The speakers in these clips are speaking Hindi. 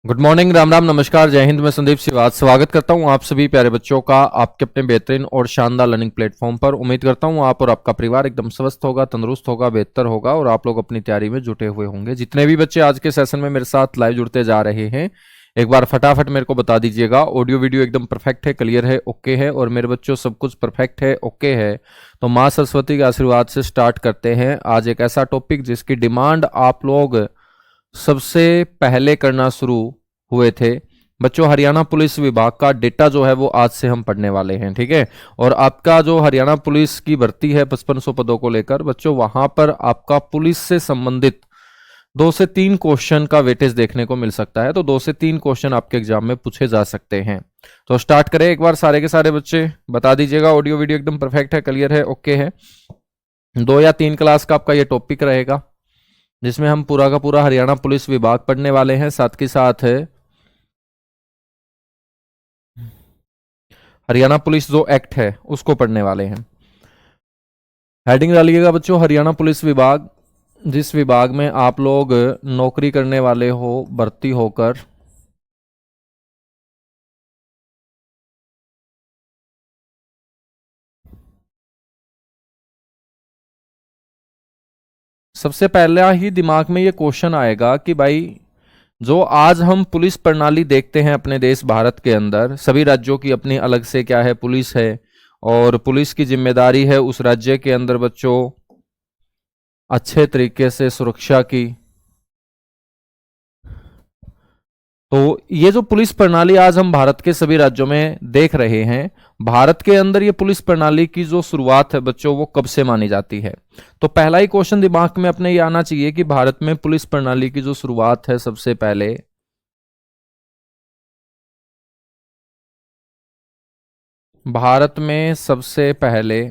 गुड मॉर्निंग, राम राम, नमस्कार, जय हिंद। मैं संदीप सिवाज स्वागत करता हूं आप सभी प्यारे बच्चों का आपके अपने बेहतरीन और शानदार लर्निंग प्लेटफॉर्म पर। उम्मीद करता हूं आप और आपका परिवार एकदम स्वस्थ होगा, तंदुरुस्त होगा, बेहतर होगा और आप लोग अपनी तैयारी में जुटे हुए होंगे। जितने भी बच्चे आज के सेशन में मेरे साथ लाइव जुड़ते जा रहे हैं, एक बार फटाफट मेरे को बता दीजिएगा ऑडियो वीडियो एकदम परफेक्ट है, क्लियर है, ओके है। और मेरे बच्चों सब कुछ परफेक्ट है, ओके है, तो माँ सरस्वती के आशीर्वाद से स्टार्ट करते हैं आज एक ऐसा टॉपिक जिसकी डिमांड आप लोग सबसे पहले करना शुरू हुए थे। बच्चों, हरियाणा पुलिस विभाग का डेटा जो है वो आज से हम पढ़ने वाले हैं, ठीक है। और आपका जो हरियाणा पुलिस की भर्ती है 5500 पदों को लेकर, बच्चों वहां पर आपका पुलिस से संबंधित 2 से 3 क्वेश्चन का वेटेज देखने को मिल सकता है। तो 2 से 3 क्वेश्चन आपके एग्जाम में पूछे जा सकते हैं। तो स्टार्ट करें एक बार। सारे के सारे बच्चे बता दीजिएगा ऑडियो वीडियो एकदम परफेक्ट है, क्लियर है, ओके है। 2 या 3 क्लास का आपका ये टॉपिक रहेगा जिसमें हम पूरा का पूरा हरियाणा पुलिस विभाग पढ़ने वाले हैं, साथ के साथ हरियाणा पुलिस जो एक्ट है उसको पढ़ने वाले हैं। हेडिंग डालिएगा बच्चों, हरियाणा पुलिस विभाग, जिस विभाग में आप लोग नौकरी करने वाले हो, भर्ती होकर सबसे पहला ही दिमाग में ये क्वेश्चन आएगा कि भाई जो आज हम पुलिस प्रणाली देखते हैं अपने देश भारत के अंदर, सभी राज्यों की अपनी अलग से क्या है, पुलिस है। और पुलिस की जिम्मेदारी है उस राज्य के अंदर बच्चों अच्छे तरीके से सुरक्षा की। तो ये जो पुलिस प्रणाली आज हम भारत के सभी राज्यों में देख रहे हैं, भारत के अंदर ये पुलिस प्रणाली की जो शुरुआत है बच्चों वो कब से मानी जाती है। तो पहला ही क्वेश्चन दिमाग में अपने ये आना चाहिए कि भारत में पुलिस प्रणाली की जो शुरुआत है सबसे पहले भारत में सबसे पहले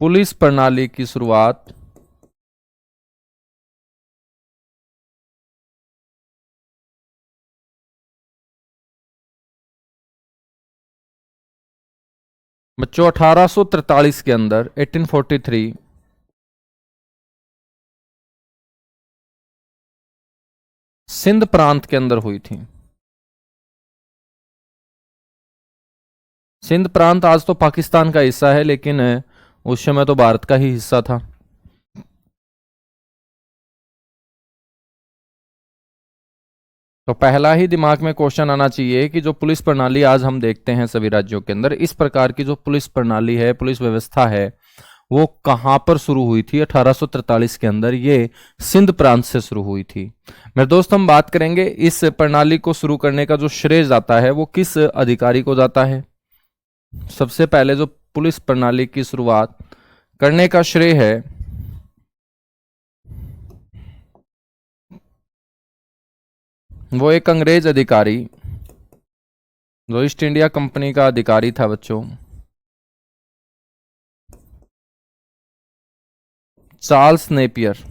पुलिस प्रणाली की शुरुआत बच्चों 1843 के अंदर, 1843 सिंध प्रांत के अंदर हुई थी। सिंध प्रांत आज तो पाकिस्तान का हिस्सा है, लेकिन उस समय तो भारत का ही हिस्सा था। तो पहला ही दिमाग में क्वेश्चन आना चाहिए कि जो पुलिस प्रणाली आज हम देखते हैं सभी राज्यों के अंदर, इस प्रकार की जो पुलिस प्रणाली है, पुलिस व्यवस्था है, वो कहां पर शुरू हुई थी। 1843 के अंदर ये सिंध प्रांत से शुरू हुई थी। मेरे दोस्त, हम बात करेंगे इस प्रणाली को शुरू करने का जो श्रेय जाता है वो किस अधिकारी को जाता है। सबसे पहले जो पुलिस प्रणाली की शुरुआत करने का श्रेय है वो एक अंग्रेज अधिकारी, जो ईस्ट इंडिया कंपनी का अधिकारी था बच्चों, चार्ल्स नेपियर।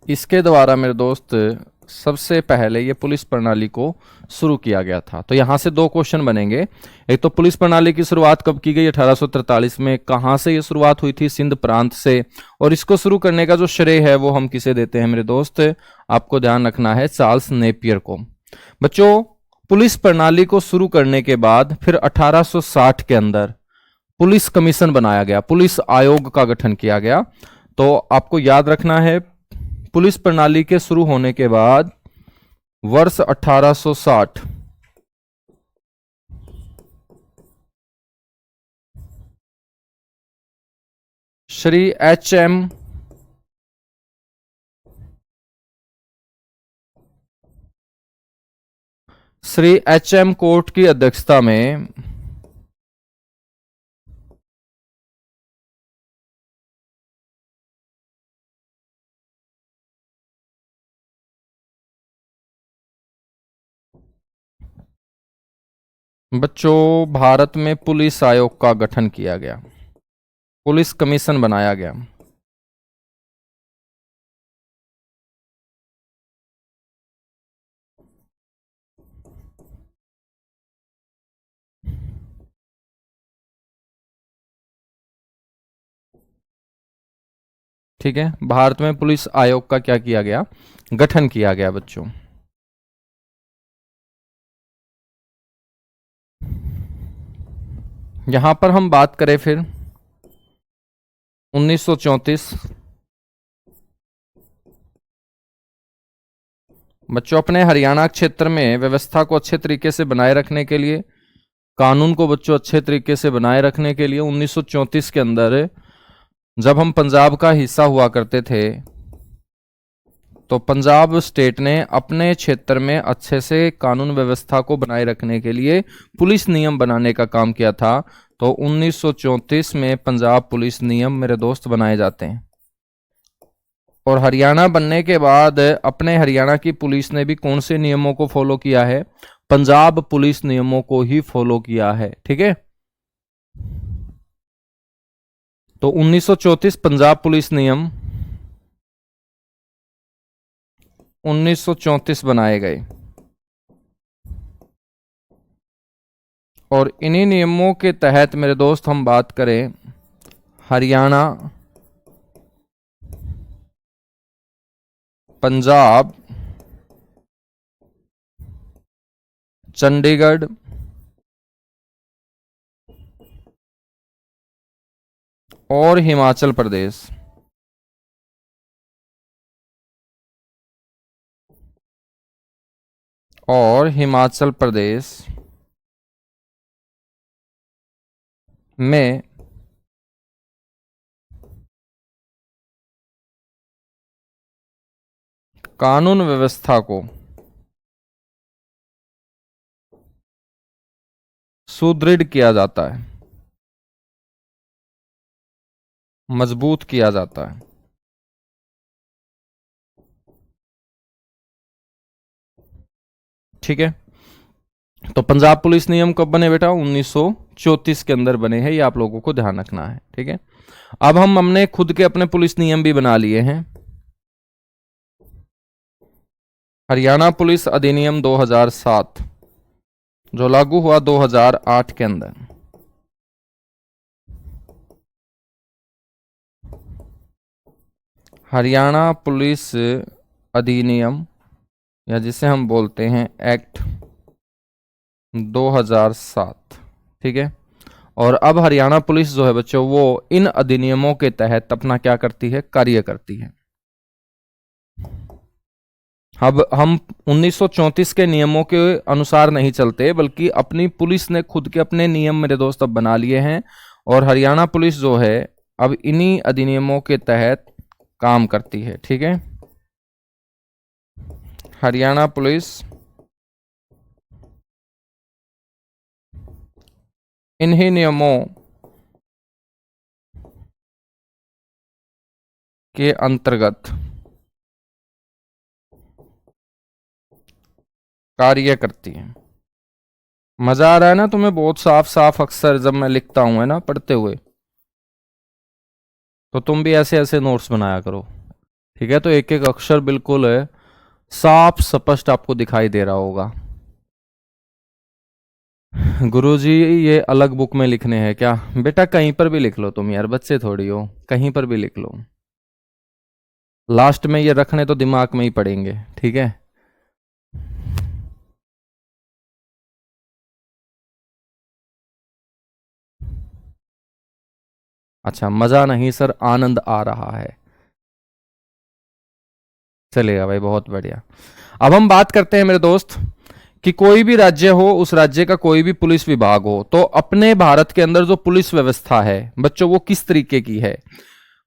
इसके द्वारा मेरे दोस्त सबसे पहले ये पुलिस प्रणाली को शुरू किया गया था। तो यहां से 2 क्वेश्चन बनेंगे। एक तो पुलिस प्रणाली की शुरुआत कब की गई, 1843 में, कहां से ये शुरुआत हुई थी, सिंध प्रांत से। और इसको शुरू करने का जो श्रेय है वो हम किसे देते हैं मेरे दोस्त, आपको ध्यान रखना है, चार्ल्स नेपियर को। बच्चों, पुलिस प्रणाली को शुरू करने के बाद फिर 1860 के अंदर पुलिस कमीशन बनाया गया, पुलिस आयोग का गठन किया गया। तो आपको याद रखना है, पुलिस प्रणाली के शुरू होने के बाद वर्ष 1860 श्री एच एम कोर्ट की अध्यक्षता में बच्चों भारत में पुलिस आयोग का गठन किया गया, पुलिस कमीशन बनाया गया। ठीक है, भारत में पुलिस आयोग का क्या किया गया, गठन किया गया बच्चों। यहां पर हम बात करें फिर 1934, बच्चों अपने हरियाणा क्षेत्र में व्यवस्था को अच्छे तरीके से बनाए रखने के लिए, कानून को बच्चों अच्छे तरीके से बनाए रखने के लिए 1934 के अंदर जब हम पंजाब का हिस्सा हुआ करते थे तो पंजाब स्टेट ने अपने क्षेत्र में अच्छे से कानून व्यवस्था को बनाए रखने के लिए पुलिस नियम बनाने का काम किया था। तो 1934 में पंजाब पुलिस नियम मेरे दोस्त बनाए जाते हैं। और हरियाणा बनने के बाद अपने हरियाणा की पुलिस ने भी कौन से नियमों को फॉलो किया है, पंजाब पुलिस नियमों को ही फॉलो किया है। ठीक है, तो 1934 पंजाब पुलिस नियम 1934 बनाए गए और इन्हीं नियमों के तहत मेरे दोस्त हम बात करें हरियाणा, पंजाब, चंडीगढ़ और हिमाचल प्रदेश में कानून व्यवस्था को सुदृढ़ किया जाता है, मजबूत किया जाता है। ठीक है, तो पंजाब पुलिस नियम कब बने बेटा, 1934 के अंदर बने हैं, ये आप लोगों को ध्यान रखना है। ठीक है, अब हमने खुद के अपने पुलिस नियम भी बना लिए हैं। हरियाणा पुलिस अधिनियम 2007 जो लागू हुआ 2008 के अंदर, हरियाणा पुलिस अधिनियम या जिसे हम बोलते हैं एक्ट 2007। ठीक है, और अब हरियाणा पुलिस जो है बच्चों वो इन अधिनियमों के तहत अपना क्या करती है, कार्य करती है। अब हम 1934 के नियमों के अनुसार नहीं चलते बल्कि अपनी पुलिस ने खुद के अपने नियम मेरे दोस्त अब बना लिए हैं और हरियाणा पुलिस जो है अब इन्हीं अधिनियमों के तहत काम करती है। ठीक है, हरियाणा पुलिस इन्हीं नियमों के अंतर्गत कार्य करती है। मजा आ रहा है ना तुम्हें, बहुत साफ साफ अक्षर जब मैं लिखता हूं है ना पढ़ते हुए, तो तुम भी ऐसे ऐसे नोट्स बनाया करो। ठीक है, तो एक एक अक्षर बिल्कुल साफ स्पष्ट आपको दिखाई दे रहा होगा। गुरुजी ये अलग बुक में लिखने हैं क्या, बेटा कहीं पर भी लिख लो तुम, यार बच्चे थोड़ी हो, कहीं पर भी लिख लो, लास्ट में ये रखने तो दिमाग में ही पड़ेंगे। ठीक है, अच्छा मजा नहीं सर, आनंद आ रहा है, चलेगा भाई, बहुत बढ़िया। अब हम बात करते हैं मेरे दोस्त कि कोई भी राज्य हो, उस राज्य का कोई भी पुलिस विभाग हो, तो अपने भारत के अंदर जो पुलिस व्यवस्था है बच्चों वो किस तरीके की है,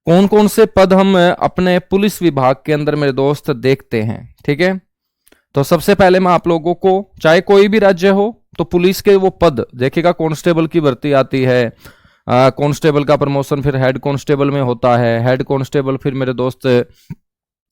कौन कौन से पद हम अपने पुलिस विभाग के अंदर मेरे दोस्त देखते हैं। ठीक है, तो सबसे पहले मैं आप लोगों को, चाहे कोई भी राज्य हो तो पुलिस के वो पद देखिएगा, कांस्टेबल की भर्ती आती है, कांस्टेबल का प्रमोशन फिर हेड कांस्टेबल में होता है, हेड कांस्टेबल फिर मेरे दोस्त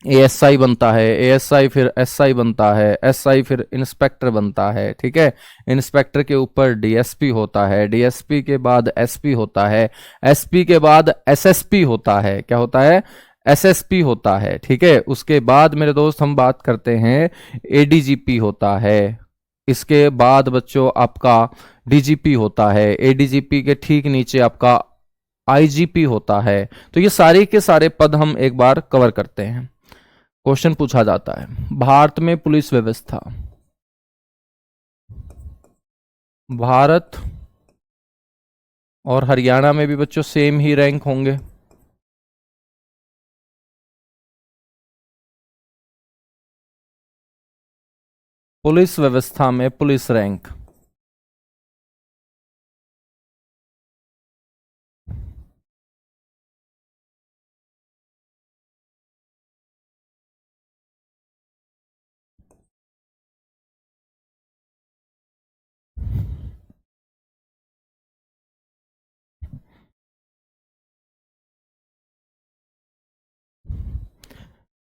एएसआई बनता है, एएसआई फिर एसआई बनता है, एसआई फिर इंस्पेक्टर बनता है। ठीक है, इंस्पेक्टर के ऊपर डीएसपी होता है, डीएसपी के बाद एसपी होता है, एसपी के बाद एसएसपी होता है, क्या होता है, एसएसपी होता है। ठीक है, उसके बाद मेरे दोस्त हम बात करते हैं एडीजीपी होता है, इसके बाद बच्चों आपका डीजीपी होता है, एडीजीपी के ठीक नीचे आपका आईजीपी होता है। तो ये सारे के सारे पद हम एक बार कवर करते हैं। क्वेश्चन पूछा जाता है, भारत में पुलिस व्यवस्था, भारत और हरियाणा में भी बच्चों सेम ही रैंक होंगे। पुलिस व्यवस्था में पुलिस रैंक,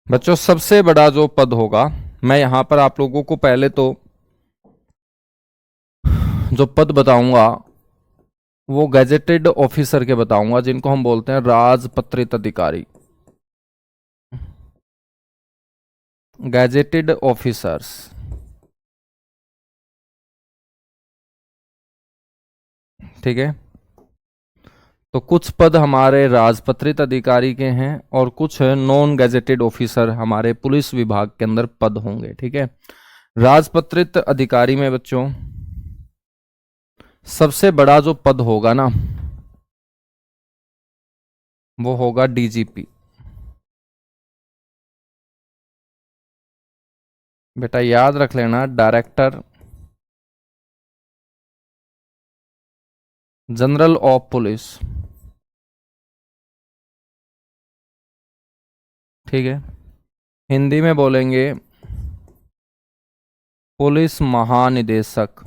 बच्चों सबसे बड़ा जो पद होगा, मैं यहां पर आप लोगों को पहले तो जो पद बताऊंगा वो गैजेटेड ऑफिसर के बताऊंगा, जिनको हम बोलते हैं राजपत्रित अधिकारी, गैजेटेड ऑफिसर्स। ठीक है, तो कुछ पद हमारे राजपत्रित अधिकारी के हैं और कुछ नॉन गैजेटेड ऑफिसर हमारे पुलिस विभाग के अंदर पद होंगे। ठीक है, राजपत्रित अधिकारी में बच्चों सबसे बड़ा जो पद होगा ना वो होगा डीजीपी। बेटा याद रख लेना, डायरेक्टर जनरल ऑफ पुलिस। ठीक है, हिंदी में बोलेंगे पुलिस महानिदेशक।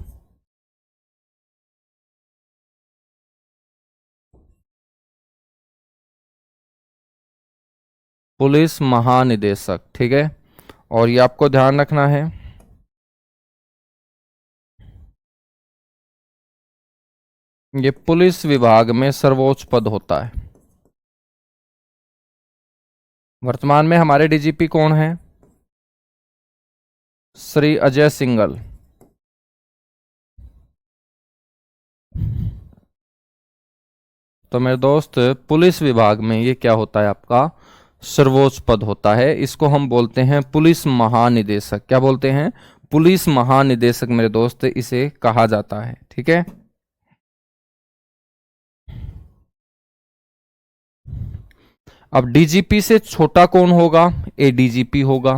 पुलिस महानिदेशक। ठीक है, और ये आपको ध्यान रखना है, ये पुलिस विभाग में सर्वोच्च पद होता है। वर्तमान में हमारे डीजीपी कौन है? श्री अजय सिंघल। तो मेरे दोस्त पुलिस विभाग में ये क्या होता है आपका सर्वोच्च पद होता है, इसको हम बोलते हैं पुलिस महानिदेशक। क्या बोलते हैं? पुलिस महानिदेशक मेरे दोस्त इसे कहा जाता है। ठीक है, अब डीजीपी से छोटा कौन होगा? एडीजीपी होगा।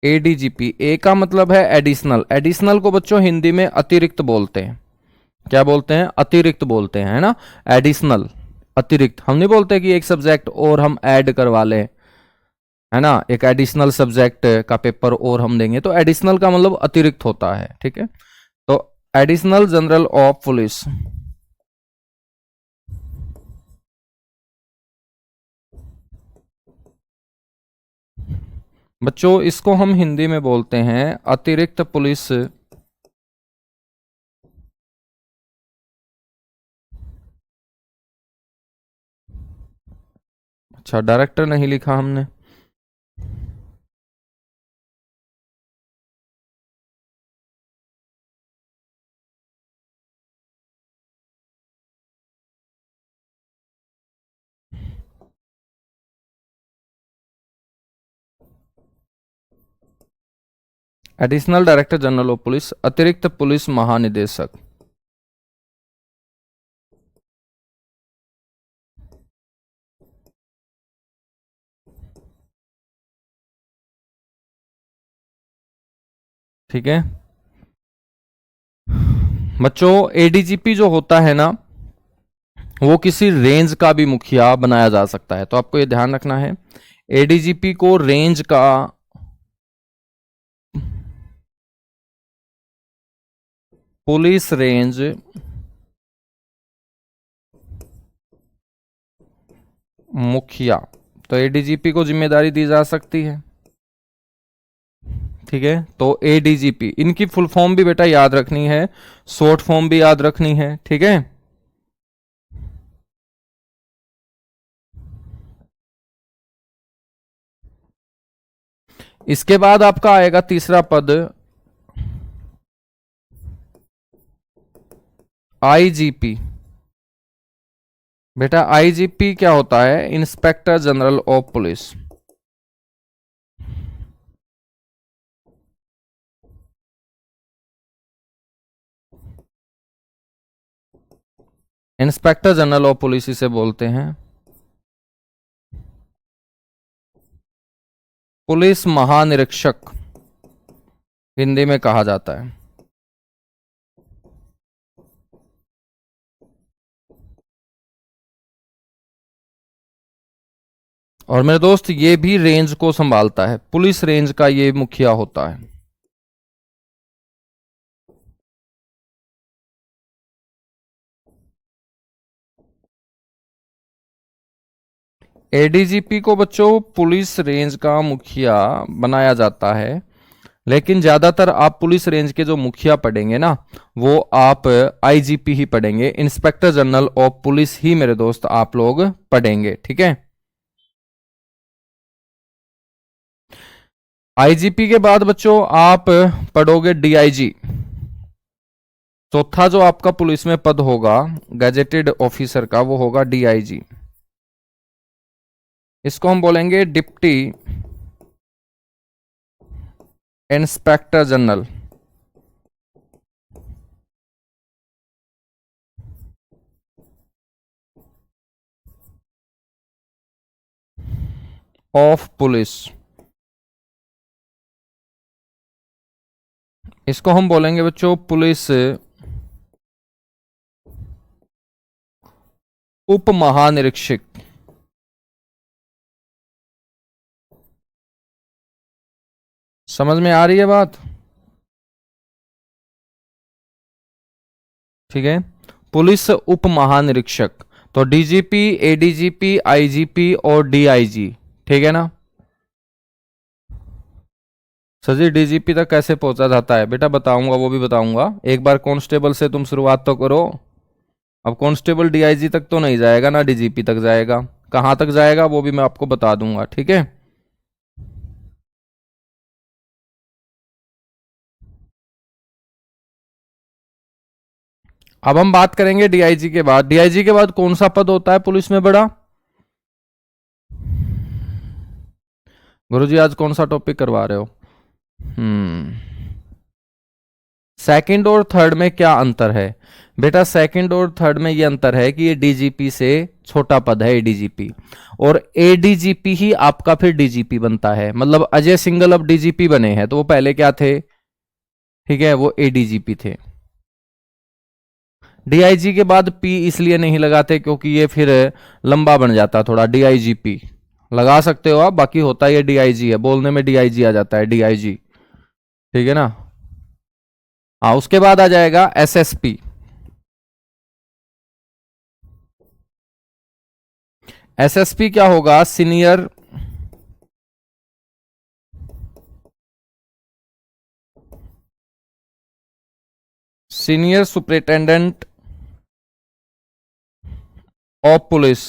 एडीजीपी, ए का मतलब है एडिशनल। एडिशनल को बच्चों हिंदी में अतिरिक्त बोलते हैं। क्या बोलते हैं? अतिरिक्त बोलते हैं, है ना। एडिशनल, अतिरिक्त। हम नहीं बोलते कि एक सब्जेक्ट और हम ऐड करवा लें, है ना, एक एडिशनल सब्जेक्ट का पेपर और हम देंगे, तो एडिशनल का मतलब अतिरिक्त होता है। ठीक है, तो एडिशनल जनरल ऑफ पुलिस। बच्चों इसको हम हिंदी में बोलते हैं अतिरिक्त पुलिस। अच्छा, डायरेक्टर नहीं लिखा हमने। Additional director general of police, अतिरिक्त पुलिस महानिदेशक। ठीक है बच्चों, एडीजीपी जो होता है ना वो किसी रेंज का भी मुखिया बनाया जा सकता है, तो आपको ये ध्यान रखना है, एडीजीपी को रेंज का पुलिस रेंज मुखिया, तो एडीजीपी को जिम्मेदारी दी जा सकती है। ठीक है, तो एडीजीपी, इनकी फुल फॉर्म भी बेटा याद रखनी है, शॉर्ट फॉर्म भी याद रखनी है। ठीक है, इसके बाद आपका आएगा तीसरा पद आईजीपी, बेटा आईजीपी क्या होता है? Inspector general of police. Inspector general of police इसे बोलते हैं। पुलिस महानिरीक्षक हिंदी में कहा जाता है। और मेरे दोस्त ये भी रेंज को संभालता है, पुलिस रेंज का ये मुखिया होता है। एडीजीपी को बच्चों पुलिस रेंज का मुखिया बनाया जाता है, लेकिन ज्यादातर आप पुलिस रेंज के जो मुखिया पढ़ेंगे ना, वो आप आईजीपी ही पढ़ेंगे, इंस्पेक्टर जनरल ऑफ पुलिस ही मेरे दोस्त आप लोग पढ़ेंगे। ठीक है, आईजीपी के बाद बच्चों आप पढ़ोगे डीआईजी। चौथा जो आपका पुलिस में पद होगा गैजेटेड ऑफिसर का, वो होगा डीआईजी। इसको हम बोलेंगे deputy inspector general of police. इसको हम बोलेंगे बच्चों पुलिस उप महानिरीक्षक। समझ में आ रही है बात? ठीक है, पुलिस उप महानिरीक्षक, तो डीजीपी, एडीजीपी, आईजीपी और डीआईजी। ठीक है ना सर जी? डीजीपी तक कैसे पहुंचा जाता है बेटा? बताऊंगा, वो भी बताऊंगा। एक बार कांस्टेबल से तुम शुरुआत तो करो। अब कांस्टेबल डीआईजी तक तो नहीं जाएगा ना, डीजीपी तक जाएगा। कहां तक जाएगा वो भी मैं आपको बता दूंगा। ठीक है, अब हम बात करेंगे डीआईजी के बाद। डीआईजी के बाद कौन सा पद होता है पुलिस में बड़ा? गुरुजी आज कौन सा टॉपिक करवा रहे हो? सेकंड और थर्ड में क्या अंतर है बेटा? सेकंड और थर्ड में ये अंतर है कि ये डीजीपी से छोटा पद है एडीजीपी, और एडीजीपी ही आपका फिर डीजीपी बनता है। मतलब अजय सिंघल अब डीजीपी बने हैं, तो वो पहले क्या थे? ठीक है, वो एडीजीपी थे। डीआईजी के बाद पी इसलिए नहीं लगाते क्योंकि ये फिर लंबा बन जाता थोड़ा। डीआईजीपी लगा सकते हो आप, बाकी होता ये डीआईजी है, बोलने में डीआईजी आ जाता है, डीआईजी। ठीक है ना? हाँ, उसके बाद आ जाएगा एसएसपी। एसएसपी क्या होगा? Senior senior superintendent of police.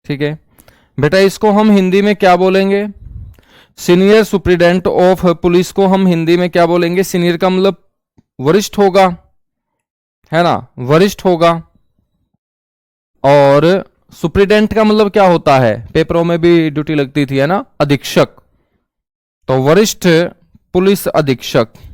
ठीक है बेटा, इसको हम हिंदी में क्या बोलेंगे? सीनियर सुप्रिटेंडेंट ऑफ पुलिस को हम हिंदी में क्या बोलेंगे? सीनियर का मतलब वरिष्ठ होगा, है ना, वरिष्ठ होगा। और सुप्रिटेंडेंट का मतलब क्या होता है? पेपरों में भी ड्यूटी लगती थी, है ना, अधीक्षक। तो वरिष्ठ पुलिस अधीक्षक।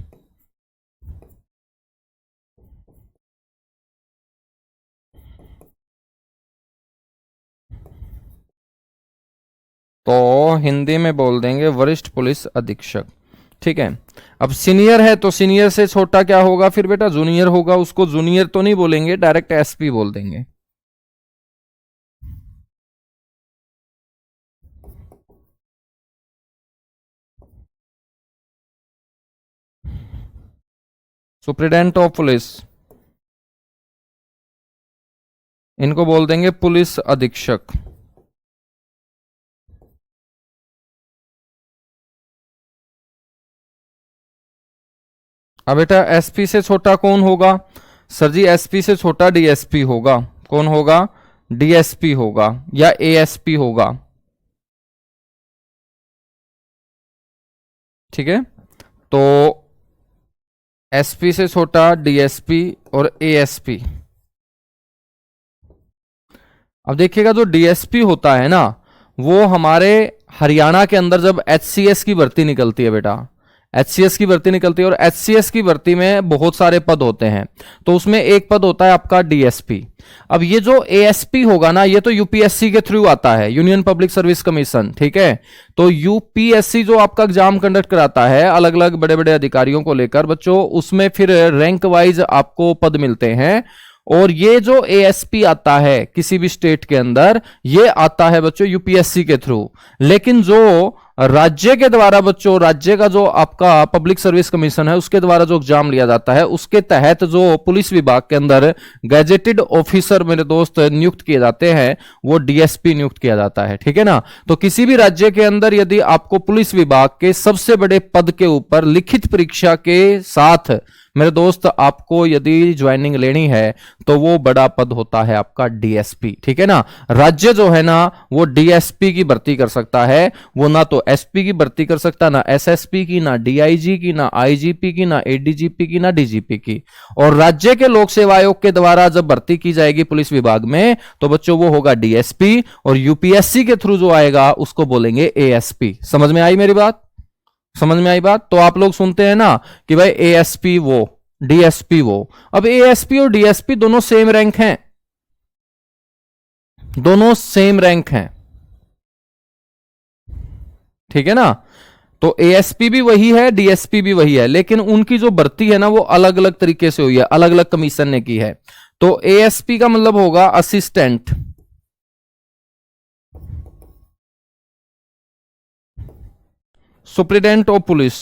तो हिंदी में बोल देंगे वरिष्ठ पुलिस अधीक्षक। ठीक है, अब सीनियर है तो सीनियर से छोटा क्या होगा फिर बेटा? जूनियर होगा। उसको जूनियर तो नहीं बोलेंगे, डायरेक्ट एसपी बोल देंगे। सुप्रिटेंडेंट ऑफ पुलिस, इनको बोल देंगे पुलिस अधीक्षक। अब बेटा एसपी से छोटा कौन होगा? सर जी एसपी से छोटा डीएसपी होगा। कौन होगा? डीएसपी होगा या एएसपी होगा। ठीक है, तो एसपी से छोटा डीएसपी और एएसपी। अब देखिएगा जो डीएसपी होता है ना, वो हमारे हरियाणा के अंदर जब एचसीएस की भर्ती निकलती है बेटा, एचसीएस की भर्ती निकलती है, और एचसीएस की भर्ती में बहुत सारे पद होते हैं, तो उसमें एक पद होता है आपका डीएसपी। अब ये जो एएसपी होगा ना, ये तो यूपीएससी के थ्रू आता है, यूनियन पब्लिक सर्विस कमीशन, ठीक है। तो यूपीएससी जो आपका एग्जाम कंडक्ट कराता है अलग अलग बड़े बड़े अधिकारियों को लेकर बच्चों, उसमें फिर रैंक वाइज आपको पद मिलते हैं। और ये जो एएसपी आता है किसी भी स्टेट के अंदर, ये आता है बच्चों यूपीएससी के थ्रू। लेकिन जो राज्य के द्वारा बच्चों, राज्य का जो आपका पब्लिक सर्विस कमीशन है उसके द्वारा जो एग्जाम लिया जाता है, उसके तहत जो पुलिस विभाग के अंदर गैजेटेड ऑफिसर मेरे दोस्त नियुक्त किए जाते हैं, वो डीएसपी नियुक्त किया जाता है, ठीक है ना। तो किसी भी राज्य के अंदर यदि आपको पुलिस विभाग के सबसे बड़े पद के ऊपर लिखित परीक्षा के साथ मेरे दोस्त आपको यदि ज्वाइनिंग लेनी है, तो वो बड़ा पद होता है आपका डीएसपी, ठीक है ना। राज्य जो है ना वो डीएसपी की भर्ती कर सकता है, वो ना तो एसपी की भर्ती कर सकता, ना एसएसपी की, ना डीआईजी की, ना आईजीपी की, ना एडीजीपी की, ना डीजीपी की। और राज्य के लोक सेवा आयोग के द्वारा जब भर्ती की जाएगी पुलिस विभाग में, तो बच्चों वो होगा डीएसपी, और यूपीएससी के थ्रू जो आएगा उसको बोलेंगे एएसपी। समझ में आई मेरी बात? समझ में आई बात? तो आप लोग सुनते हैं ना कि भाई एएसपी वो, डीएसपी वो। अब एएसपी और डीएसपी दोनों सेम रैंक हैं, दोनों सेम रैंक हैं, ठीक है ना। तो एएसपी भी वही है, डीएसपी भी वही है, लेकिन उनकी जो भर्ती है ना वो अलग अलग तरीके से हुई है, अलग अलग कमीशन ने की है। तो एएसपी का मतलब होगा असिस्टेंट सुप्रिटेंडेंट ऑफ पुलिस।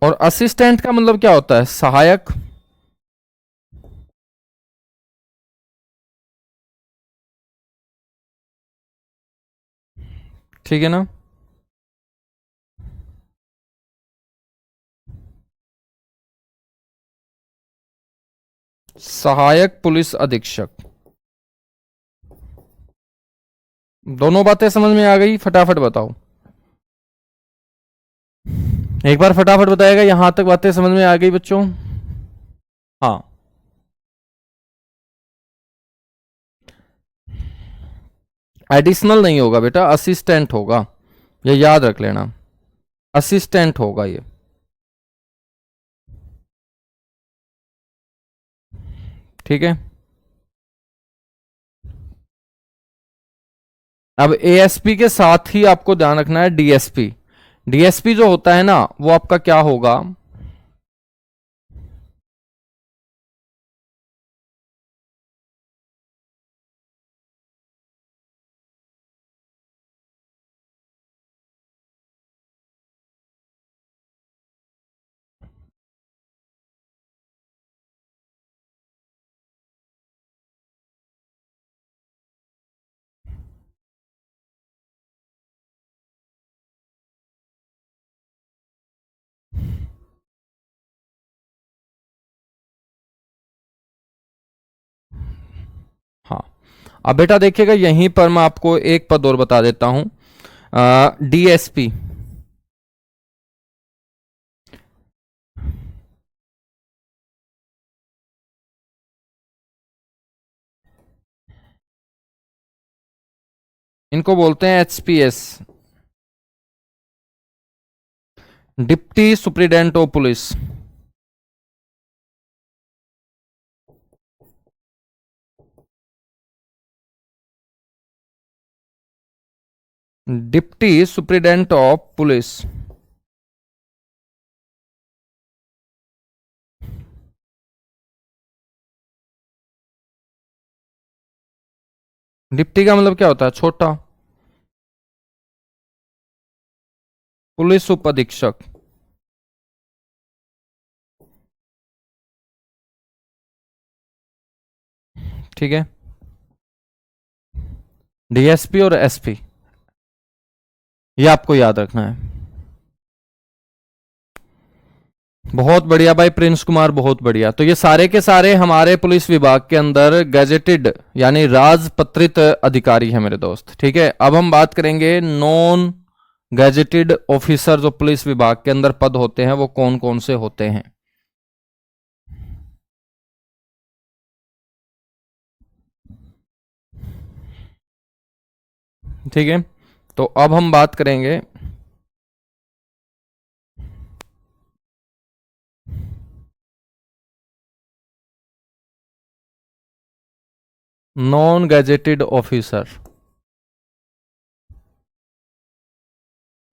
और असिस्टेंट का मतलब क्या होता है? सहायक। ठीक है ना। सहायक पुलिस अधीक्षक। दोनों बातें समझ में आ गई? फटाफट बताओ, एक बार फटाफट बताएगा, यहां तक बातें समझ में आ गई बच्चों? हाँ। एडिशनल नहीं होगा बेटा, असिस्टेंट होगा, ये याद रख लेना, असिस्टेंट होगा ये, ठीक है। अब एएसपी के साथ ही आपको ध्यान रखना है डीएसपी। डीएसपी जो होता है ना वो आपका क्या होगा? हाँ। अब बेटा देखिएगा, यहीं पर मैं आपको एक पद और बता देता हूं, डीएसपी। इनको बोलते हैं HPS, deputy superintendent of police. Deputy superintendent of police. Deputy का मतलब क्या होता है? छोटा। पुलिस उप अधीक्षक। ठीक है। डीएसपी और एसपी, ये आपको याद रखना है। बहुत बढ़िया भाई प्रिंस कुमार, बहुत बढ़िया। तो ये सारे के सारे हमारे पुलिस विभाग के अंदर गैजेटेड यानी राजपत्रित अधिकारी है मेरे दोस्त। ठीक है, अब हम बात करेंगे नॉन गैजेटेड ऑफिसर जो पुलिस विभाग के अंदर पद होते हैं वो कौन कौन से होते हैं। ठीक है, तो अब हम बात करेंगे नॉन गैजेटेड ऑफिसर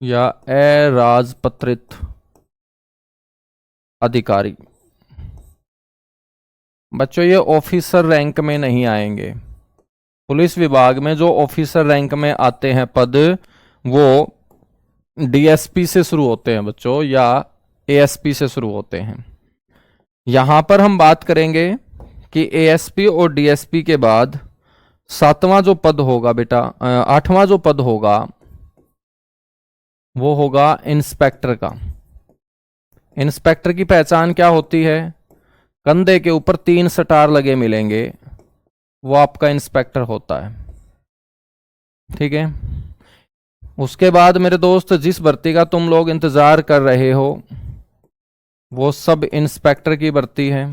या अराजपत्रित अधिकारी। बच्चों ये ऑफिसर रैंक में नहीं आएंगे। पुलिस विभाग में जो ऑफिसर रैंक में आते हैं पद वो डीएसपी से शुरू होते हैं बच्चों, या एएसपी से शुरू होते हैं। यहां पर हम बात करेंगे कि एएसपी और डीएसपी के बाद सातवां जो पद होगा बेटा, आठवां जो पद होगा वो होगा इंस्पेक्टर का। इंस्पेक्टर की पहचान क्या होती है? कंधे के ऊपर 3 स्टार लगे मिलेंगे, वो आपका इंस्पेक्टर होता है। ठीक है, उसके बाद मेरे दोस्त जिस भर्ती का तुम लोग इंतजार कर रहे हो वो सब इंस्पेक्टर की भर्ती है।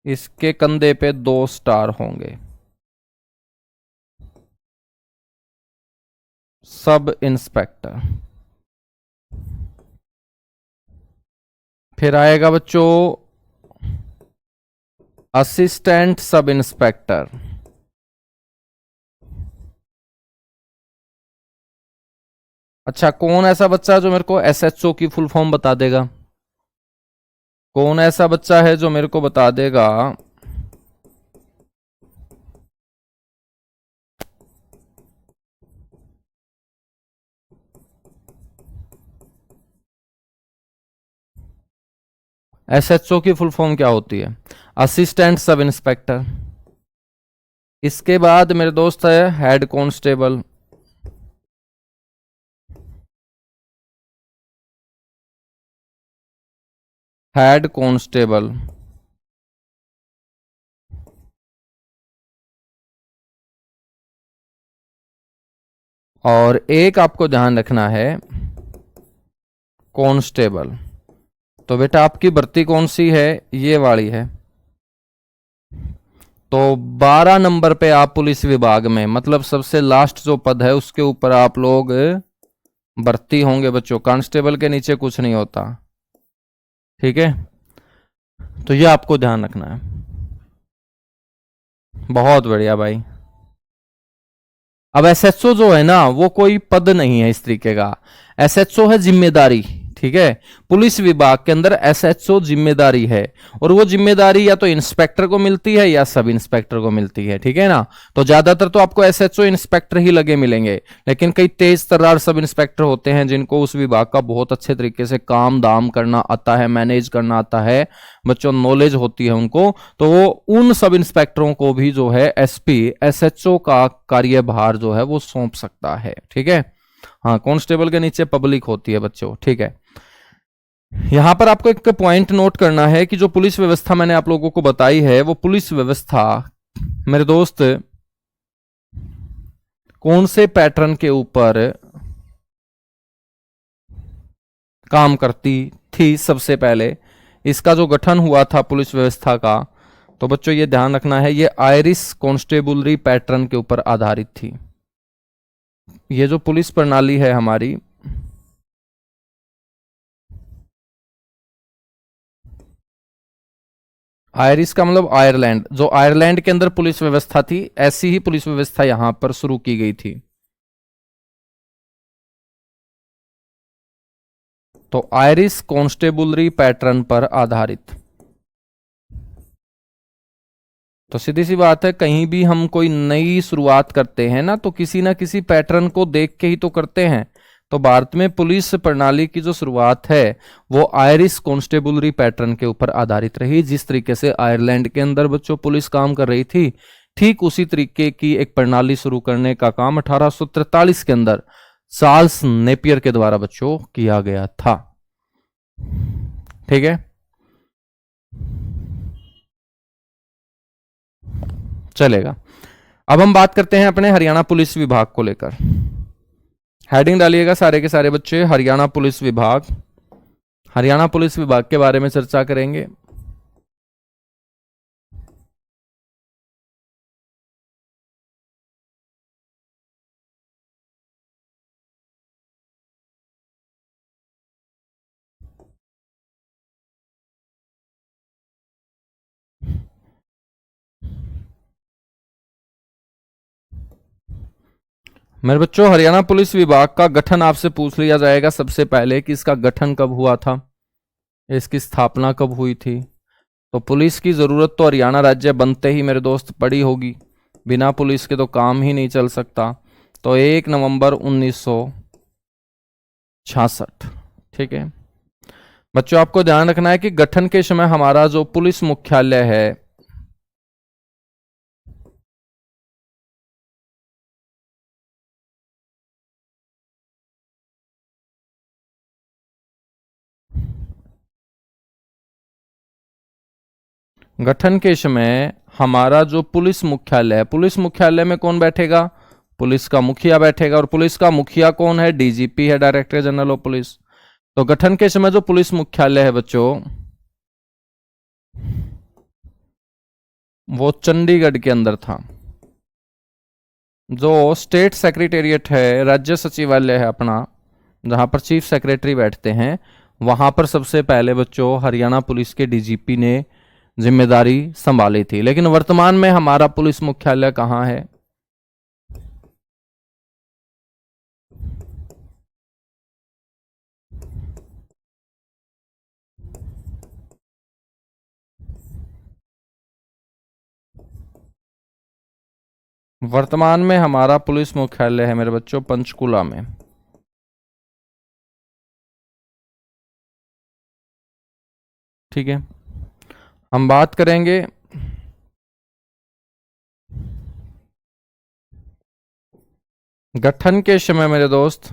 इसके कंधे पे 2 स्टार होंगे, सब इंस्पेक्टर। फिर आएगा बच्चों असिस्टेंट सब इंस्पेक्टर। अच्छा, कौन ऐसा बच्चा जो मेरे को एसएचओ की फुल फॉर्म बता देगा? कौन ऐसा बच्चा है जो मेरे को बता देगा एसएचओ की फुल फॉर्म क्या होती है? Assistant sub inspector. इसके बाद मेरे दोस्त है हेड कांस्टेबल। Head constable. और एक आपको ध्यान रखना है कांस्टेबल। तो बेटा आपकी भर्ती कौन सी है? ये वाली है। तो 12 नंबर पे आप पुलिस विभाग में, मतलब सबसे लास्ट जो पद है उसके ऊपर आप लोग भर्ती होंगे बच्चों। कांस्टेबल के नीचे कुछ नहीं होता। ठीक है, तो ये आपको ध्यान रखना है। बहुत बढ़िया भाई। अब एसएचओ जो है ना वो कोई पद नहीं है इस तरीके का, एसएचओ है जिम्मेदारी। ठीक है, पुलिस विभाग के अंदर एसएचओ जिम्मेदारी है, और वो जिम्मेदारी या तो इंस्पेक्टर को मिलती है या सब इंस्पेक्टर को मिलती है। ठीक है ना, तो ज्यादातर तो आपको एसएचओ इंस्पेक्टर ही लगे मिलेंगे, लेकिन कई तेज तर्रार सब इंस्पेक्टर होते हैं जिनको उस विभाग का बहुत अच्छे तरीके से काम दाम करना आता है, मैनेज करना आता है, बच्चों नॉलेज होती है उनको। तो वो उन सब इंस्पेक्टरों को भी जो है एसपी एसएचओ का कार्यभार जो है वो सौंप सकता है। ठीक है, हाँ कांस्टेबल के नीचे पब्लिक होती है बच्चों। ठीक है, यहां पर आपको एक पॉइंट नोट करना है कि जो पुलिस व्यवस्था मैंने आप लोगों को बताई है वो पुलिस व्यवस्था मेरे दोस्त कौन से पैटर्न के ऊपर काम करती थी। सबसे पहले इसका जो गठन हुआ था पुलिस व्यवस्था का, तो बच्चों ये ध्यान रखना है, ये आयरिश कॉन्स्टेबुलरी पैटर्न के ऊपर आधारित थी। ये जो पुलिस प्रणाली है हमारी, आयरिश का मतलब आयरलैंड, जो आयरलैंड के अंदर पुलिस व्यवस्था थी ऐसी ही पुलिस व्यवस्था यहां पर शुरू की गई थी। तो आयरिश कॉन्स्टेबुलरी पैटर्न पर आधारित। तो सीधी सी बात है, कहीं भी हम कोई नई शुरुआत करते हैं ना किसी पैटर्न को देख के ही तो करते हैं। तो भारत में पुलिस प्रणाली की जो शुरुआत है वो आयरिश कॉन्स्टेबुलरी पैटर्न के ऊपर आधारित रही। जिस तरीके से आयरलैंड के अंदर बच्चों पुलिस काम कर रही थी, ठीक उसी तरीके की एक प्रणाली शुरू करने का काम 1843 के अंदर चार्ल्स नेपियर के द्वारा बच्चों किया गया था। ठीक है, चलेगा। अब हम बात करते हैं अपने हरियाणा पुलिस विभाग को लेकर। हेडिंग डालिएगा सारे के सारे बच्चे, हरियाणा पुलिस विभाग। हरियाणा पुलिस विभाग के बारे में चर्चा करेंगे। मेरे बच्चों, हरियाणा पुलिस विभाग का गठन आपसे पूछ लिया जाएगा सबसे पहले कि इसका गठन कब हुआ था, इसकी स्थापना कब हुई थी। तो पुलिस की जरूरत तो हरियाणा राज्य बनते ही मेरे दोस्त पड़ी होगी, बिना पुलिस के तो काम ही नहीं चल सकता। तो 1 नवंबर 1966। ठीक है बच्चों, आपको ध्यान रखना है कि गठन के समय हमारा जो पुलिस मुख्यालय है, गठन के समय हमारा जो पुलिस मुख्यालय है, पुलिस मुख्यालय में कौन बैठेगा, पुलिस का मुखिया बैठेगा। और पुलिस का मुखिया कौन है, डीजीपी है, डायरेक्टर जनरल ऑफ पुलिस। तो गठन के समय जो पुलिस मुख्यालय है बच्चों, वो चंडीगढ़ के अंदर था। जो स्टेट सेक्रेटेरिएट है, राज्य सचिवालय है अपना, जहां पर चीफ सेक्रेटरी बैठते हैं, वहां पर सबसे पहले बच्चों हरियाणा पुलिस के डीजीपी ने जिम्मेदारी संभाली थी। लेकिन वर्तमान में हमारा पुलिस मुख्यालय कहां है, वर्तमान में हमारा पुलिस मुख्यालय है मेरे बच्चों पंचकुला में। ठीक है, हम बात करेंगे गठन के समय मेरे दोस्त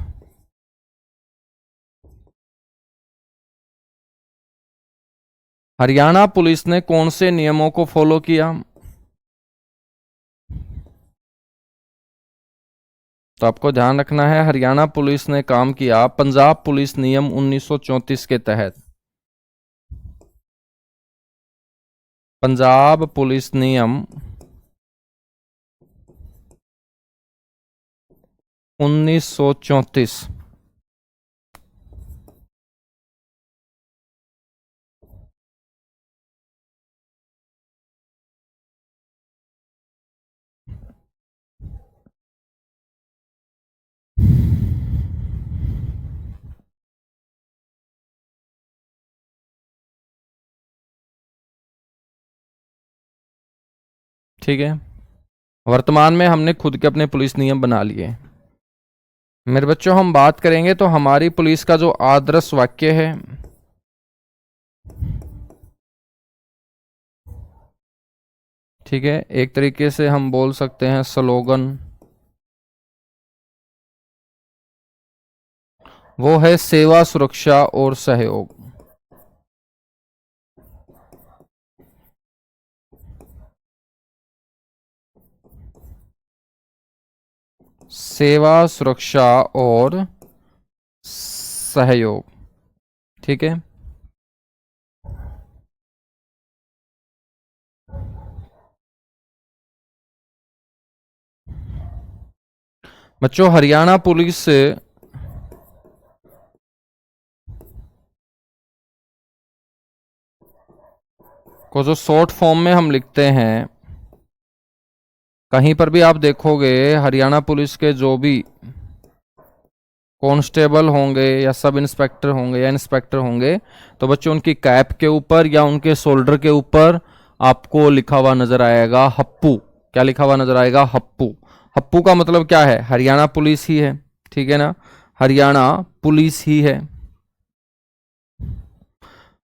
हरियाणा पुलिस ने कौन से नियमों को फॉलो किया। तो आपको ध्यान रखना है, हरियाणा पुलिस ने काम किया पंजाब पुलिस नियम 1934 के तहत। पंजाब पुलिस नियम 1934। ठीक है, वर्तमान में हमने खुद के अपने पुलिस नियम बना लिए। मेरे बच्चों, हम बात करेंगे तो हमारी पुलिस का जो आदर्श वाक्य है, ठीक है, एक तरीके से हम बोल सकते हैं स्लोगन, वो है सेवा सुरक्षा और सहयोग। सेवा सुरक्षा और सहयोग। ठीक है, बच्चों हरियाणा पुलिस को जो शॉर्ट फॉर्म में हम लिखते हैं, कहीं पर भी आप देखोगे हरियाणा पुलिस के जो भी कांस्टेबल होंगे या सब इंस्पेक्टर होंगे या इंस्पेक्टर होंगे, तो बच्चों उनकी कैप के ऊपर या उनके शोल्डर के ऊपर आपको लिखा हुआ नजर आएगा हप्पू। क्या लिखा हुआ नजर आएगा, हप्पू। हप्पू का मतलब क्या है, हरियाणा पुलिस ही है। ठीक है ना, हरियाणा पुलिस ही है।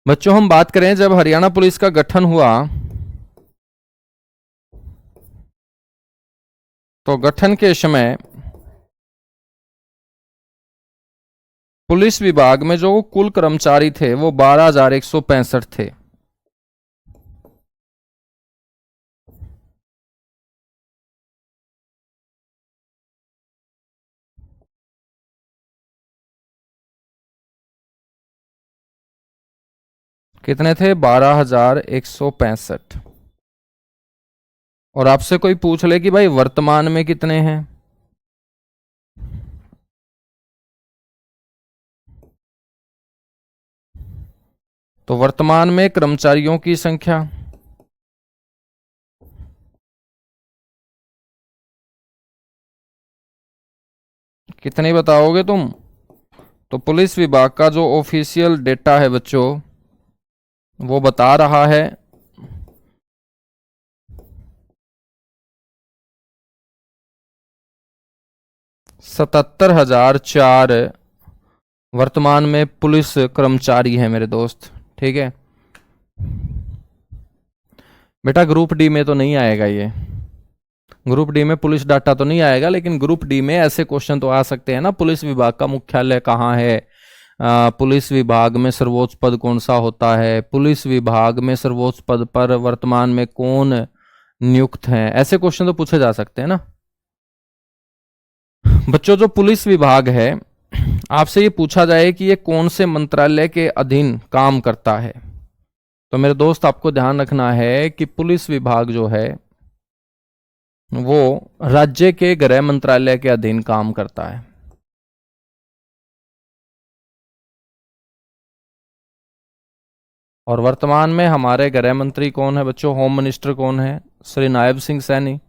बच्चों हम बात करें जब हरियाणा पुलिस का गठन हुआ, तो गठन के समय पुलिस विभाग में जो कुल कर्मचारी थे वो 12,165 थे। कितने थे? 12,165। और आपसे कोई पूछ ले कि भाई वर्तमान में कितने हैं, तो वर्तमान में कर्मचारियों की संख्या कितनी बताओगे तुम? तो पुलिस विभाग का जो ऑफिशियल डेटा है बच्चों वो बता रहा है 77,004 वर्तमान में पुलिस कर्मचारी हैं मेरे दोस्त। ठीक है बेटा, ग्रुप डी में तो नहीं आएगा ये, ग्रुप डी में पुलिस डाटा तो नहीं आएगा, लेकिन ग्रुप डी में ऐसे क्वेश्चन तो आ सकते हैं ना। पुलिस विभाग का मुख्यालय कहाँ है, पुलिस विभाग में सर्वोच्च पद कौन सा होता है, पुलिस विभाग में सर्वोच्च पद पर वर्तमान में कौन नियुक्त हैं, ऐसे क्वेश्चन तो पूछे जा सकते हैं ना बच्चों। जो पुलिस विभाग है, आपसे ये पूछा जाए कि ये कौन से मंत्रालय के अधीन काम करता है, तो मेरे दोस्त आपको ध्यान रखना है कि पुलिस विभाग जो है वो राज्य के गृह मंत्रालय के अधीन काम करता है। और वर्तमान में हमारे गृह मंत्री कौन है बच्चों? होम मिनिस्टर कौन है? श्री नायब सिंह सैनी।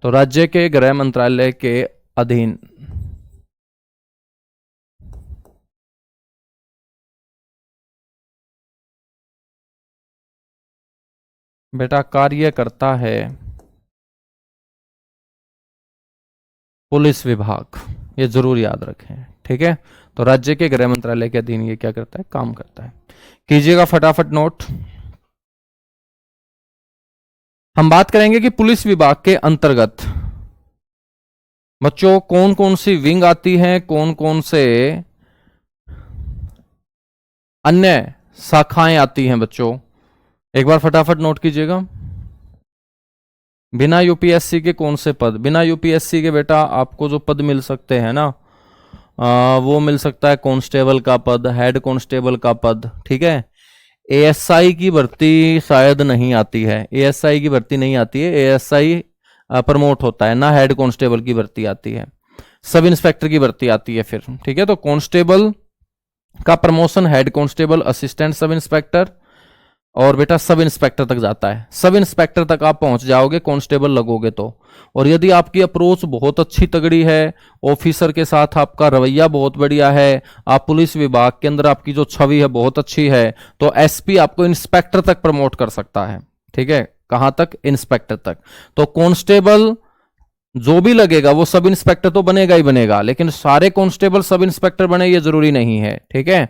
तो राज्य के गृह मंत्रालय के अधीन। बेटा कार्य करता है पुलिस विभाग, ये जरूर याद रखें। ठीक है, तो राज्य के गृह मंत्रालय के अधीन ये क्या करता है? काम करता है। कीजिएगा फटाफट नोट। हम बात करेंगे कि पुलिस विभाग के अंतर्गत बच्चों कौन कौन सी विंग आती है, कौन कौन से अन्य शाखाएं आती हैं बच्चों, एक बार फटाफट नोट कीजिएगा। बिना यूपीएससी के कौन से पद? बिना यूपीएससी के बेटा आपको जो पद मिल सकते हैं ना, वो मिल सकता है कांस्टेबल का पद, हेड कांस्टेबल का पद। ठीक है, एएसआई की भर्ती शायद नहीं आती है, एएसआई की भर्ती नहीं आती है, एएसआई प्रमोट होता है ना, हेड कांस्टेबल की भर्ती आती है, सब इंस्पेक्टर की भर्ती आती है फिर। ठीक है, तो कांस्टेबल का promotion head constable, assistant sub inspector, और बेटा सब इंस्पेक्टर तक जाता है। सब इंस्पेक्टर तक आप पहुंच जाओगे कांस्टेबल लगोगे तो। और यदि आपकी अप्रोच बहुत अच्छी तगड़ी है, ऑफिसर के साथ आपका रवैया बहुत बढ़िया है, आप पुलिस विभाग के अंदर आपकी जो छवि है बहुत अच्छी है, तो एसपी आपको इंस्पेक्टर तक प्रमोट कर सकता है। ठीक है, कहां तक? इंस्पेक्टर तक। तो कांस्टेबल जो भी लगेगा वो सब इंस्पेक्टर तो बनेगा ही बनेगा, लेकिन सारे कांस्टेबल सब इंस्पेक्टर बने ये जरूरी नहीं है। ठीक है,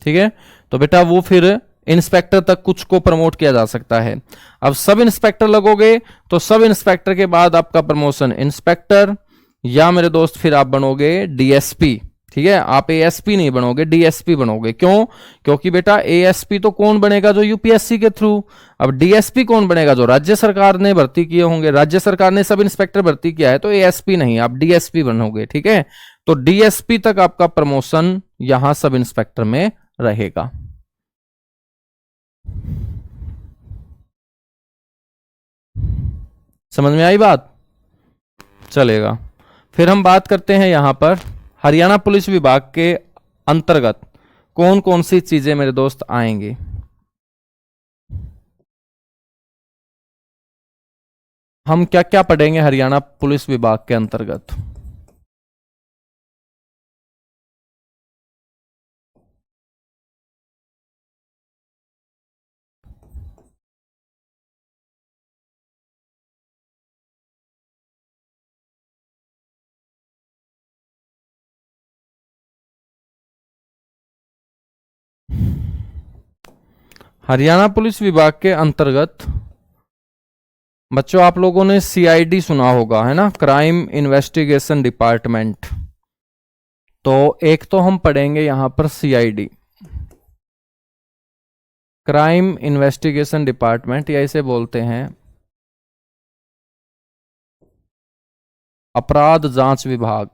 ठीक है, तो बेटा वो फिर इंस्पेक्टर तक कुछ को प्रमोट किया जा सकता है। अब सब इंस्पेक्टर लगोगे तो सब इंस्पेक्टर के बाद आपका प्रमोशन इंस्पेक्टर, या मेरे दोस्त फिर आप बनोगे डीएसपी। ठीक है, आप एएसपी नहीं बनोगे, डीएसपी बनोगे। क्यों? क्योंकि बेटा एएसपी तो कौन बनेगा? जो यूपीएससी के थ्रू। अब डीएसपी कौन बनेगा? जो राज्य सरकार ने भर्ती किए होंगे। राज्य सरकार ने सब इंस्पेक्टर भर्ती किया है तो एएसपी नहीं, आप डीएसपी बनोगे। ठीक है, तो डीएसपी तक आपका प्रमोशन यहां सब इंस्पेक्टर में रहेगा। समझ में आई बात? चलेगा। फिर हम बात करते हैं यहां पर हरियाणा पुलिस विभाग के अंतर्गत कौन कौन सी चीजें मेरे दोस्त आएंगी। हम क्या क्या पढ़ेंगे हरियाणा पुलिस विभाग के अंतर्गत? हरियाणा पुलिस विभाग के अंतर्गत बच्चों आप लोगों ने सीआईडी सुना होगा, है ना, क्राइम इन्वेस्टिगेशन डिपार्टमेंट। तो एक तो हम पढ़ेंगे यहां पर सीआईडी, क्राइम इन्वेस्टिगेशन डिपार्टमेंट, या इसे बोलते हैं अपराध जांच विभाग।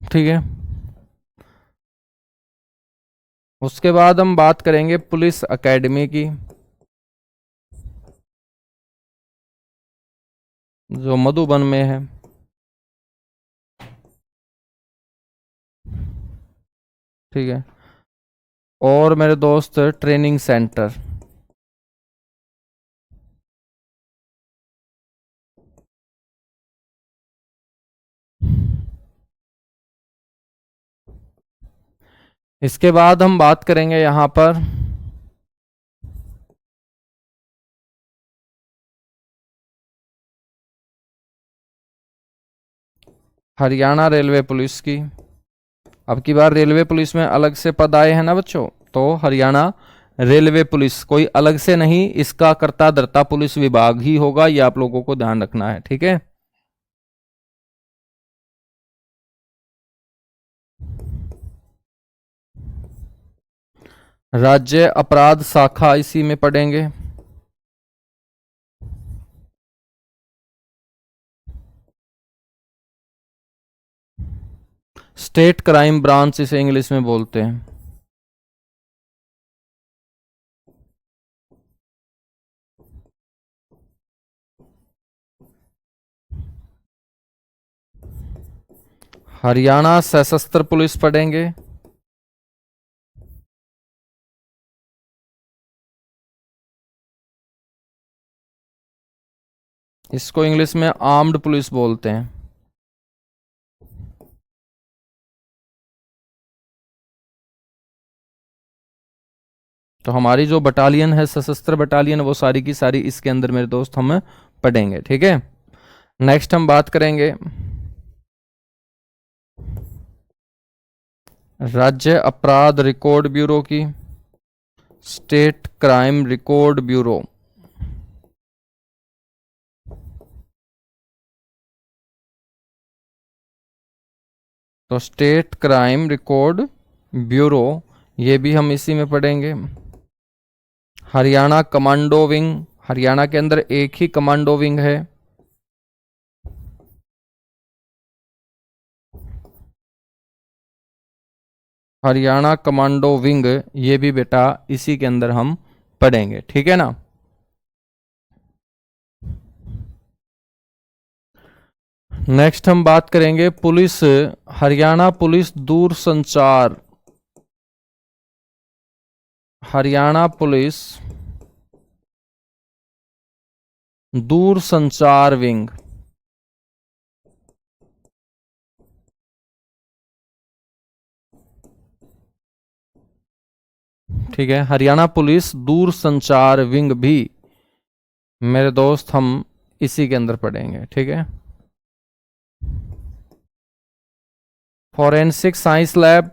ठीक है। उसके बाद हम बात करेंगे पुलिस एकेडमी की, जो मधुबन में है। ठीक है। और मेरे दोस्त ट्रेनिंग सेंटर, इसके बाद हम बात करेंगे यहां पर हरियाणा रेलवे पुलिस की। अब की बार रेलवे पुलिस में अलग से पद आए हैं ना बच्चों, तो हरियाणा रेलवे पुलिस कोई अलग से नहीं, इसका कर्ता धर्ता पुलिस विभाग ही होगा, ये आप लोगों को ध्यान रखना है। ठीक है। राज्य अपराध शाखा इसी में पढ़ेंगे। स्टेट क्राइम ब्रांच इसे इंग्लिश में बोलते हैं। हरियाणा सशस्त्र पुलिस पढ़ेंगे। इसको इंग्लिश में आर्म्ड पुलिस बोलते हैं। तो हमारी जो बटालियन है, सशस्त्र बटालियन, वो सारी की सारी इसके अंदर मेरे दोस्त हम पढ़ेंगे। ठीक है। नेक्स्ट हम बात करेंगे राज्य अपराध रिकॉर्ड ब्यूरो की, स्टेट क्राइम रिकॉर्ड ब्यूरो। तो स्टेट क्राइम रिकॉर्ड ब्यूरो, ये भी हम इसी में पढ़ेंगे। हरियाणा कमांडो विंग, हरियाणा के अंदर एक ही कमांडो विंग है। हरियाणा कमांडो विंग, ये भी बेटा इसी के अंदर हम पढ़ेंगे। ठीक है ना। नेक्स्ट हम बात करेंगे पुलिस, हरियाणा पुलिस दूर संचार, हरियाणा पुलिस दूर संचार विंग। ठीक है। हरियाणा पुलिस दूर संचार विंग भी मेरे दोस्त हम इसी के अंदर पढ़ेंगे। ठीक है। Forensic science lab,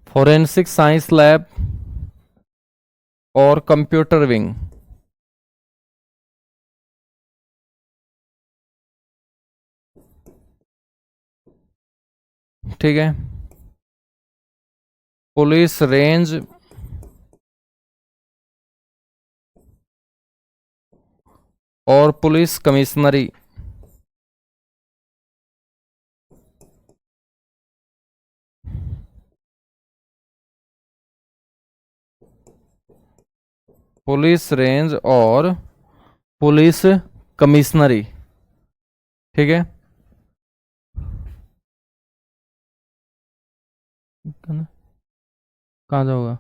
forensic science lab और कंप्यूटर विंग। ठीक है। पुलिस रेंज और पुलिस कमिश्नरी। पुलिस रेंज और पुलिस कमिश्नरी। ठीक है। कहाँ जाओगा?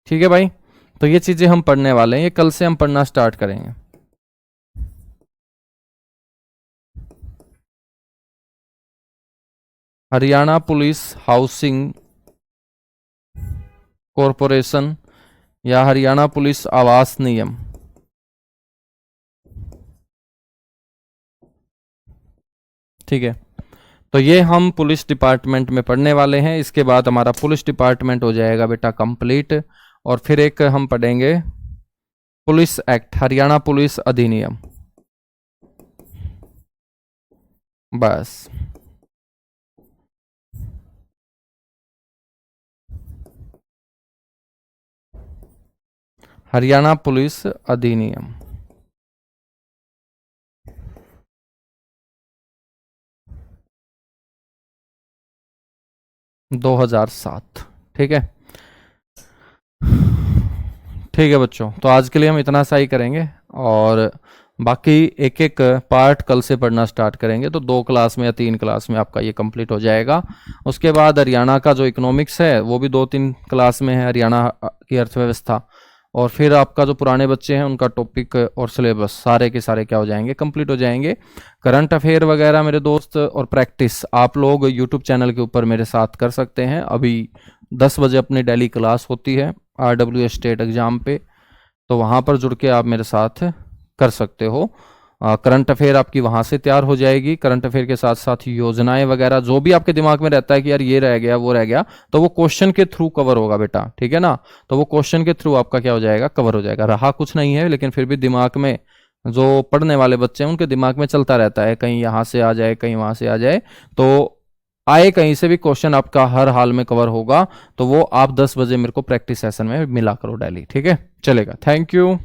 ठीक है भाई, तो ये चीजें हम पढ़ने वाले हैं, ये कल से हम पढ़ना स्टार्ट करेंगे। हरियाणा पुलिस हाउसिंग कॉरपोरेशन या हरियाणा पुलिस आवास नियम, ठीक है। तो ये हम पुलिस डिपार्टमेंट में पढ़ने वाले हैं। इसके बाद हमारा पुलिस डिपार्टमेंट हो जाएगा बेटा कंप्लीट, और फिर एक हम पढ़ेंगे पुलिस एक्ट, हरियाणा पुलिस अधिनियम, बस। हरियाणा पुलिस अधिनियम 2007, ठीक है। ठीक है बच्चों, तो आज के लिए हम इतना सा ही करेंगे, और बाकी एक एक पार्ट कल से पढ़ना स्टार्ट करेंगे। तो 2 क्लास में या 3 क्लास में आपका ये कंप्लीट हो जाएगा। उसके बाद हरियाणा का जो इकोनॉमिक्स है वो भी 2-3 क्लास में है, हरियाणा की अर्थव्यवस्था। और फिर आपका जो पुराने बच्चे हैं उनका टॉपिक और सिलेबस सारे के सारे क्या हो जाएंगे, कंप्लीट हो जाएंगे। करंट अफेयर वगैरह मेरे दोस्त और प्रैक्टिस आप लोग यूट्यूब चैनल के ऊपर मेरे साथ कर सकते हैं। अभी 10 बजे अपनी डेली क्लास होती है RWS स्टेट एग्जाम पे, तो वहाँ पर जुड़ के आप मेरे साथ कर सकते हो। करंट अफेयर आपकी वहाँ से तैयार हो जाएगी। करंट अफेयर के साथ साथ योजनाएं वगैरह जो भी आपके दिमाग में रहता है कि यार ये रह गया वो रह गया, तो वो क्वेश्चन के थ्रू कवर होगा बेटा, ठीक है ना। तो वो क्वेश्चन के थ्रू आपका क्या हो जाएगा, कवर हो जाएगा। रहा कुछ नहीं है, लेकिन फिर भी दिमाग में जो पढ़ने वाले बच्चे हैं उनके दिमाग में चलता रहता है, कहीं यहाँ से आ जाए कहीं वहाँ से आ जाए, तो आए कहीं से भी क्वेश्चन आपका हर हाल में कवर होगा। तो वो आप 10 बजे मेरे को प्रैक्टिस सेशन में मिला करो डेली, ठीक है, चलेगा। Thank you.